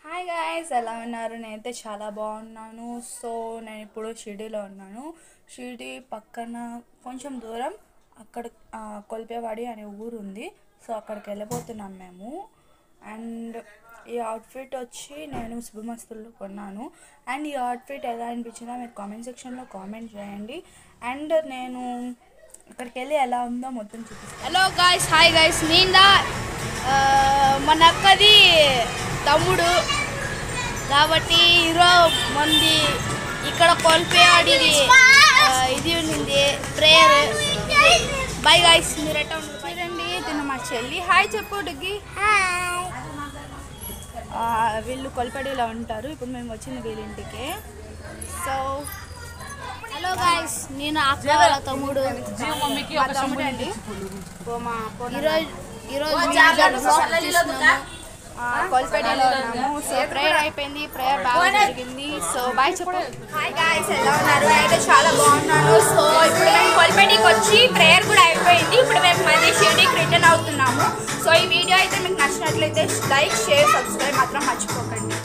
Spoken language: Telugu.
హాయ్ గాయ్స్, ఎలా ఉన్నారు? నేనైతే చాలా బాగున్నాను. సో నేను ఇప్పుడు షిరిడీలో ఉన్నాను. షిరిడీ పక్కన కొంచెం దూరం అక్కడ కొల్పేవాడి అనే ఊరు ఉంది. సో అక్కడికి వెళ్ళిపోతున్నాం మేము. అండ్ ఈ అవుట్ఫిట్ వచ్చి నేను శుభమస్తుల్లో కొన్నాను. అండ్ ఈ అవుట్ఫిట్ ఎలా అనిపించిందో మీరు కామెంట్ సెక్షన్లో కామెంట్ చేయండి. అండ్ నేను అక్కడికి వెళ్ళి ఎలా ఉందో మొత్తం చూపిస్తాను. హలో గాయ్స్, హాయ్ గాయ్స్, నేను మన అక్కది తమ్ముడు కాబట్టి ఈరోజు మంది ఇక్కడ కోల్పేవాడిది ఇది ఉంది ప్రేయర్. బై గాయ్స్, మీరు ఎట్లా చూడండి, తిన్న మా చెల్లి. హాయ్ చెప్పు డిగ్గి. వీళ్ళు కొల్పడిలో ఉంటారు. ఇప్పుడు మేము వచ్చింది వీళ్ళింటికి. సో హలో గాయ్స్, నేను అక్క వాళ్ళ తమ్ముడు. మా తమ్ముడు అండి. ఈరోజు కొల్పేటలో ఉన్నాము. సో ప్రేయర్ అయిపోయింది, ప్రేయర్ బాగా జరిగింది. సో బాయ్ చెప్పు. హాయ్ గాయ్స్, ఎలా ఉన్నారు? అయితే చాలా బాగున్నాను. సో ఇప్పుడు మేము కొల్పేటికి వచ్చి ప్రేయర్ కూడా అయిపోయింది. ఇప్పుడు మేము మళ్ళీ షిరిడీకి రిటర్న్ అవుతున్నాము. సో ఈ వీడియో అయితే మీకు నచ్చినట్లయితే లైక్, షేర్, సబ్స్క్రైబ్ మాత్రం మర్చిపోకండి.